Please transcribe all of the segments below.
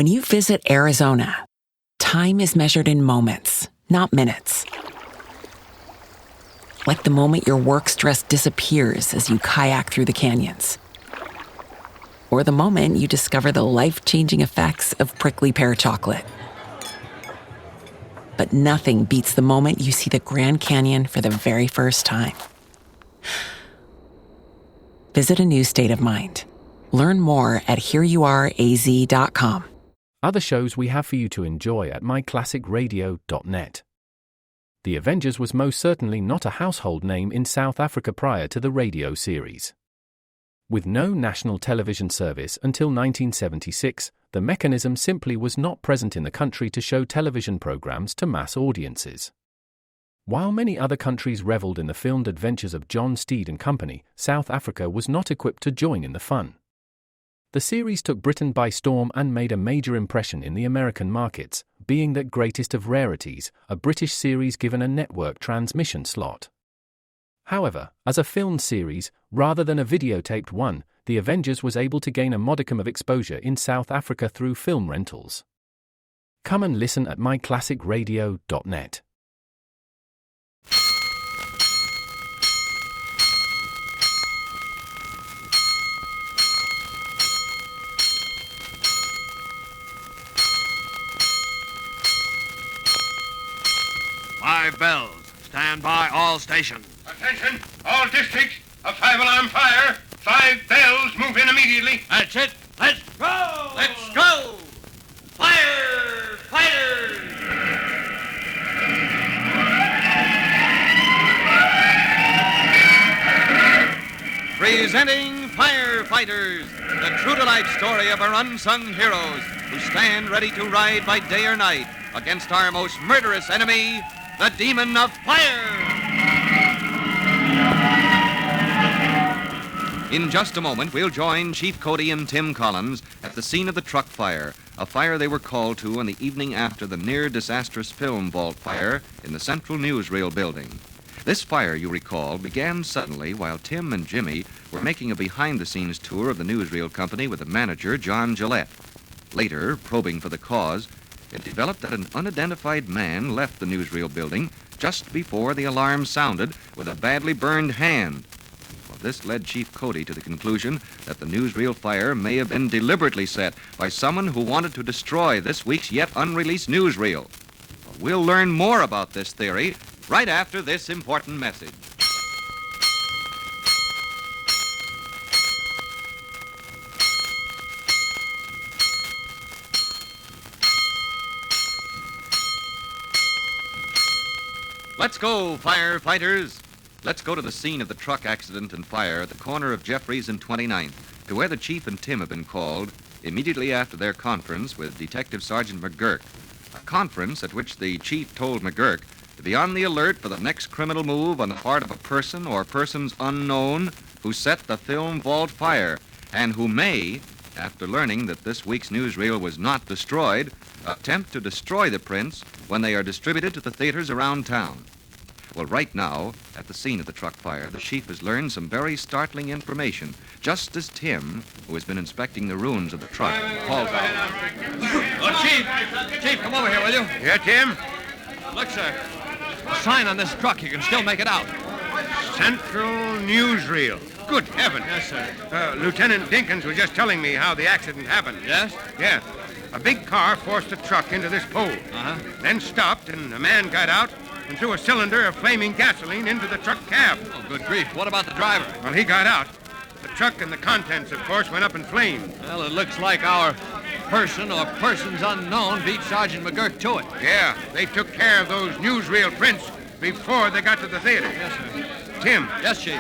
When you visit Arizona, time is measured in moments, not minutes. Like the moment your work stress disappears as you kayak through the canyons. Or the moment you discover the life-changing effects of prickly pear chocolate. But nothing beats the moment you see the Grand Canyon for the very first time. Visit a new state of mind. Learn more at hereyouareaz.com. Other shows we have for you to enjoy at myclassicradio.net. The Avengers was most certainly not a household name in South Africa prior to the radio series. With no national television service until 1976, the mechanism simply was not present in the country to show television programs to mass audiences. While many other countries reveled in the filmed adventures of John Steed and company, South Africa was not equipped to join in the fun. The series took Britain by storm and made a major impression in the American markets, being that greatest of rarities, a British series given a network transmission slot. However, as a filmed series, rather than a videotaped one, The Avengers was able to gain a modicum of exposure in South Africa through film rentals. Come and listen at myclassicradio.net. Five bells. Stand by all stations. Attention, all districts. A five-alarm fire. 5 bells. Move in immediately. That's it. Let's go. Let's go. Firefighters. Presenting Firefighters, the true-to-life story of our unsung heroes who stand ready to ride by day or night against our most murderous enemy, the demon of fire. In just a moment, we'll join Chief Cody and Tim Collins at the scene of the truck fire, a fire they were called to on the evening after the near-disastrous film vault fire in the Central Newsreel building. This fire, you recall, began suddenly while Tim and Jimmy were making a behind-the-scenes tour of the newsreel company with the manager, John Gillette. Later, probing for the cause, it developed that an unidentified man left the newsreel building just before the alarm sounded with a badly burned hand. Well, this led Chief Cody to the conclusion that the newsreel fire may have been deliberately set by someone who wanted to destroy this week's yet unreleased newsreel. Well, we'll learn more about this theory right after this important message. Let's go, firefighters. Let's go to the scene of the truck accident and fire at the corner of Jeffries and 29th, to where the Chief and Tim have been called immediately after their conference with Detective Sergeant McGurk. A conference at which the Chief told McGurk to be on the alert for the next criminal move on the part of a person or persons unknown who set the film vault fire, and who may, after learning that this week's newsreel was not destroyed, attempt to destroy the prints when they are distributed to the theaters around town. Well, right now, at the scene of the truck fire, the Chief has learned some very startling information, just as Tim, who has been inspecting the ruins of the truck, calls out. Oh, Chief, come over here, will you? Yeah, Tim? Look, sir. A sign on this truck. You can still make it out. Central Newsreel. Good heavens. Yes, sir. Lieutenant Dinkins was just telling me how the accident happened. Yes? Yeah. A big car forced a truck into this pole. Uh-huh. Then stopped, and a man got out and threw a cylinder of flaming gasoline into the truck cab. Oh, good grief. What about the driver? Well, he got out. The truck and the contents, of course, went up in flames. Well, it looks like our person or persons unknown beat Sergeant McGurk to it. Yeah, they took care of those newsreel prints before they got to the theater. Yes, sir. Tim. Yes, Chief.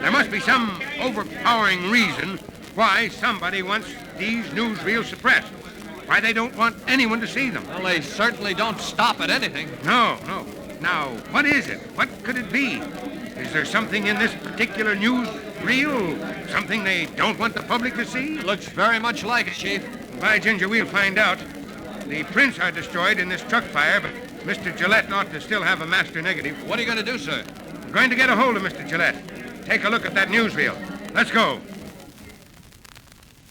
There must be some overpowering reason why somebody wants these newsreels suppressed. Why they don't want anyone to see them. Well, they certainly don't stop at anything. No. Now, what is it? What could it be? Is there something in this particular newsreel? Something they don't want the public to see? Looks very much like it, Chief. By Ginger, we'll find out. The prints are destroyed in this truck fire, but Mr. Gillette ought to still have a master negative. What are you going to do, sir? I'm going to get a hold of Mr. Gillette. Take a look at that newsreel. Let's go.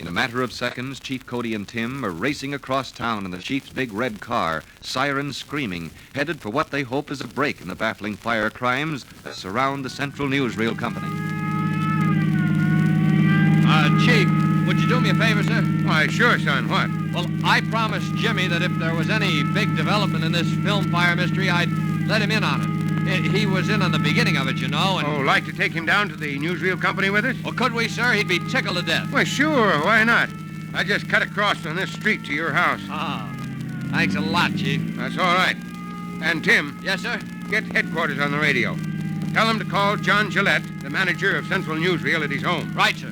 In a matter of seconds, Chief Cody and Tim are racing across town in the chief's big red car, sirens screaming, headed for what they hope is a break in the baffling fire crimes that surround the Central Newsreel Company. Chief, would you do me a favor, sir? Why, sure, son. What? Well, I promised Jimmy that if there was any big development in this film fire mystery, I'd let him in on it. He was in on the beginning of it, you know, and... Oh, like to take him down to the newsreel company with us? Well, could we, sir? He'd be tickled to death. Well, sure. Why not? I just cut across on this street to your house. Ah, thanks a lot, Chief. That's all right. And, Tim, Yes, sir? get headquarters on the radio. Tell them to call John Gillette, the manager of Central Newsreel, at his home. Right, sir.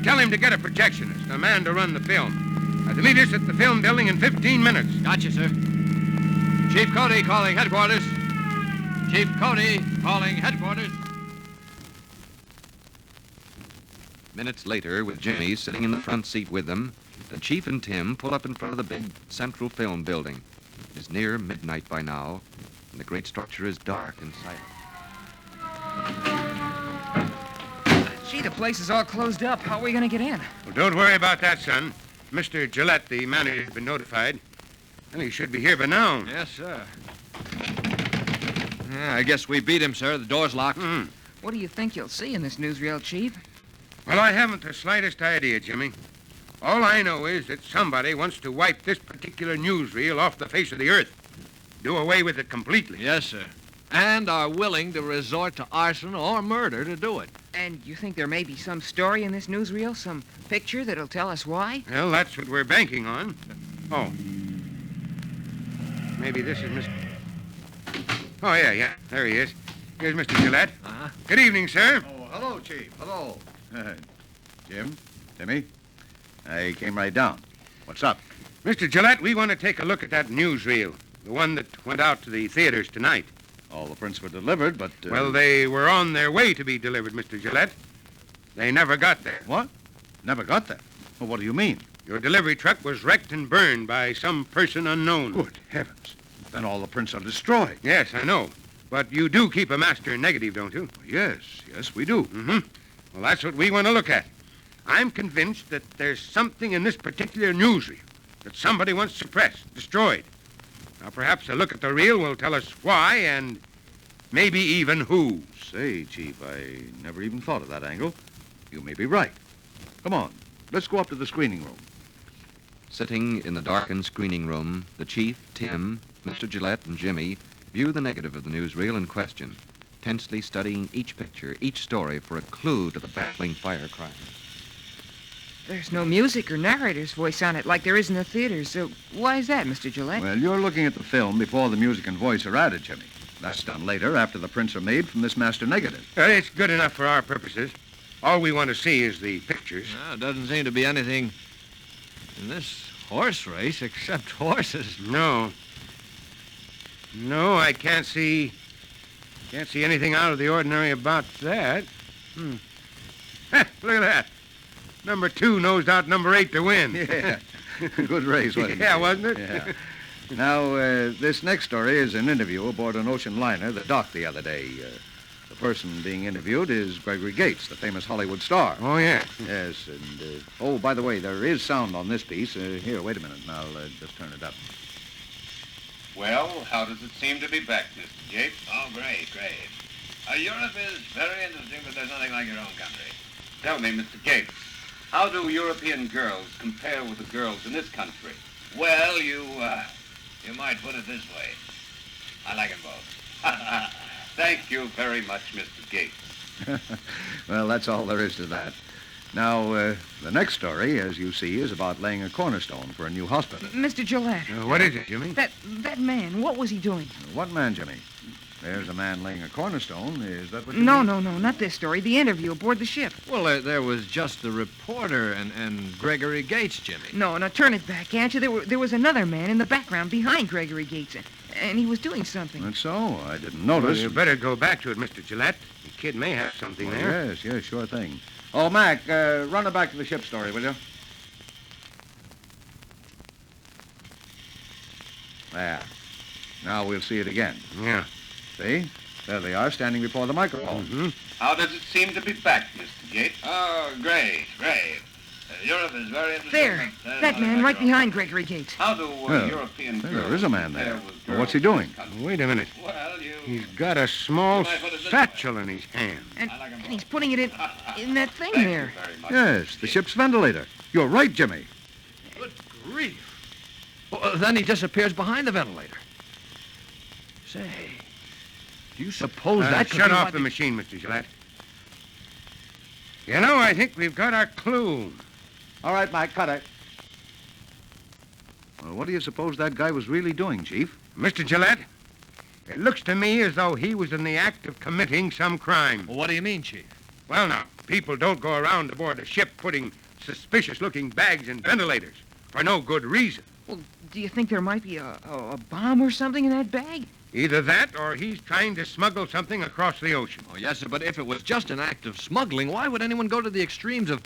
Tell him to get a projectionist, a man to run the film. To meet us at the film building in 15 minutes. Gotcha, sir. Chief Cody calling headquarters. Chief Cody calling headquarters. Minutes later, with Jimmy sitting in the front seat with them, the Chief and Tim pull up in front of the big Central Film building. It is near midnight by now, and the great structure is dark and silent. Gee, the place is all closed up. How are we going to get in? Well, don't worry about that, son. Mr. Gillette, the manager, has been notified. Well, he should be here by now. Yes, sir. Yeah, I guess we beat him, sir. The door's locked. What do you think you'll see in this newsreel, Chief? Well, I haven't the slightest idea, Jimmy. All I know is that somebody wants to wipe this particular newsreel off the face of the earth. Do away with it completely. Yes, sir. And are willing to resort to arson or murder to do it. And you think there may be some story in this newsreel, some picture that'll tell us why? Well, that's what we're banking on. Oh. Maybe this is Mr. Oh, yeah. There he is. Here's Mr. Gillette. Uh-huh. Good evening, sir. Oh, hello, Chief. Hello. Jim, Timmy, I came right down. What's up? Mr. Gillette, we want to take a look at that newsreel, the one that went out to the theaters tonight. All the prints were delivered, but... Well, they were on their way to be delivered, Mr. Gillette. They never got there. What? Never got there. Well, what do you mean? Your delivery truck was wrecked and burned by some person unknown. Good heavens. Then all the prints are destroyed. Yes, I know. But you do keep a master negative, don't you? Yes, we do. Mm-hmm. Well, that's what we want to look at. I'm convinced that there's something in this particular newsreel that somebody wants suppressed, destroyed. Now, perhaps a look at the reel will tell us why and maybe even who. Say, Chief, I never even thought of that angle. You may be right. Come on, let's go up to the screening room. Sitting in the darkened screening room, the Chief, Tim, Mr. Gillette, and Jimmy view the negative of the newsreel in question, tensely studying each picture, each story for a clue to the baffling fire crime. There's no music or narrator's voice on it like there is in the theaters. So why is that, Mr. Gillette? Well, you're looking at the film before the music and voice are added, Jimmy. That's done later, after the prints are made from this master negative. It's good enough for our purposes. All we want to see is the pictures. Well, it doesn't seem to be anything in this horse race except horses. No, I can't see anything out of the ordinary about that. Look at that. Number 2 nosed out number 8 to win. Yeah. Good race, wasn't it? Yeah, wasn't it? Yeah. Now, this next story is an interview aboard an ocean liner that docked the other day. The person being interviewed is Gregory Gates, the famous Hollywood star. Oh, yeah. Yes, and, oh, by the way, there is sound on this piece. Here, wait a minute, and I'll just turn it up. Well, how does it seem to be back, Mr. Gates? Oh, great. Europe is very interesting, but there's nothing like your own country. Tell me, Mr. Gates, how do European girls compare with the girls in this country? Well, you might put it this way. I like them both. Thank you very much, Mr. Gates. Well, that's all there is to that. Now, the next story, as you see, is about laying a cornerstone for a new hospital. Mr. Gillette. What is it, Jimmy? That man, what was he doing? What man, Jimmy? There's a man laying a cornerstone. Is that what you No, mean? not this story. The interview aboard the ship. Well, there was just the reporter and Gregory Gates, Jimmy. No, turn it back, can't you? There was another man in the background behind Gregory Gates, and he was doing something. That's so. I didn't Well, notice. you better go back to it, Mr. Gillette. The kid may have something there. Yes, sure thing. Oh, Mac, run her back to the ship story, will you? There. Now we'll see it again. Yeah. See? There they are, standing before the microphone. Mm-hmm. How does it seem to be back, Mr. Gates? Oh, great. Europe is very interesting. There. That man right behind Gregory Gates. How do Yeah, European girls... there is a man there. compare with Well, what's he girls in doing? this country? Wait a minute. Well, you... He's got a small You might put it this satchel in his hand. And, I like 'em and both. he's putting it in that thing Thank there. you very much. Yes, the ship's ventilator. You're right, Jimmy. Good grief. Well, then he disappears behind the ventilator. Say, do you suppose that could Shut be off what the machine, Mr. Gillette. You know, I think we've got our clue. All right, Mike, cut it. Well, what do you suppose that guy was really doing, Chief? Mr. Gillette, it looks to me as though he was in the act of committing some crime. Well, what do you mean, Chief? Well, now, people don't go around aboard a ship putting suspicious-looking bags in ventilators for no good reason. Well, do you think there might be a bomb or something in that bag? Either that or he's trying to smuggle something across the ocean. Oh, yes, sir, but if it was just an act of smuggling, why would anyone go to the extremes of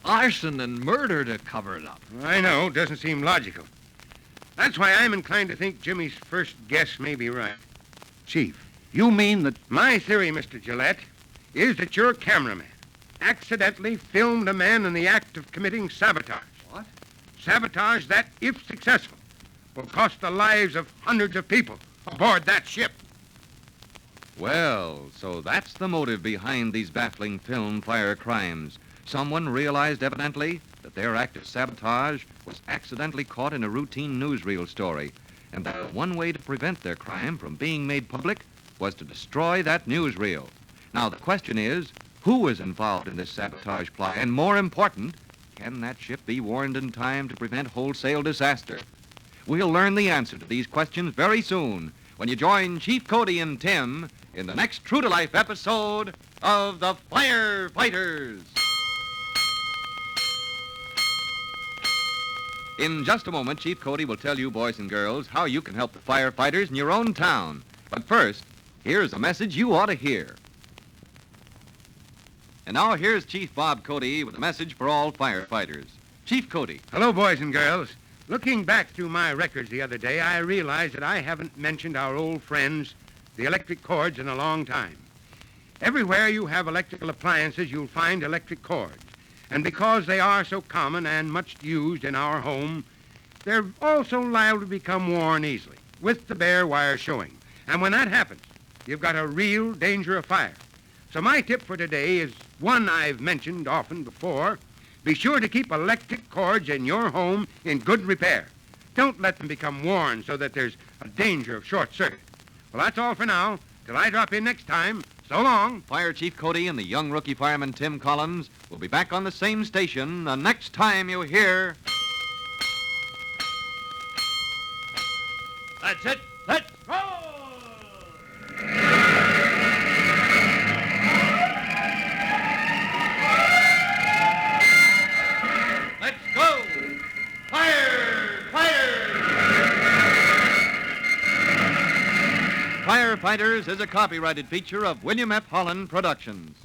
arson and murder to cover it up? I know, doesn't seem logical. That's why I'm inclined to think Jimmy's first guess may be right. Chief, you mean that... My theory, Mr. Gillette, is that your cameraman accidentally filmed a man in the act of committing sabotage. What? Sabotage that, if successful, will cost the lives of hundreds of people aboard that ship. Well, so that's the motive behind these baffling film fire crimes. Someone realized evidently that their act of sabotage was accidentally caught in a routine newsreel story, and that one way to prevent their crime from being made public was to destroy that newsreel. Now, the question is, who is involved in this sabotage plot? And more important, can that ship be warned in time to prevent wholesale disaster? We'll learn the answer to these questions very soon when you join Chief Cody and Tim in the next true-to-life episode of the Firefighters. In just a moment, Chief Cody will tell you, boys and girls, how you can help the firefighters in your own town. But first, here's a message you ought to hear. And now here's Chief Bob Cody with a message for all firefighters. Chief Cody. Hello, boys and girls. Looking back through my records the other day, I realized that I haven't mentioned our old friends, the electric cords, in a long time. Everywhere you have electrical appliances, you'll find electric cords. And because they are so common and much used in our home, they're also liable to become worn easily, with the bare wire showing. And when that happens, you've got a real danger of fire. So my tip for today is one I've mentioned often before. Be sure to keep electric cords in your home in good repair. Don't let them become worn so that there's a danger of short circuit. Well, that's all for now. Till I drop in next time, so long. Fire Chief Cody and the young rookie fireman Tim Collins will be back on the same station the next time you hear... That's it. Let's go! Let's go! Firefighters! Firefighters is a copyrighted feature of William F. Holland Productions.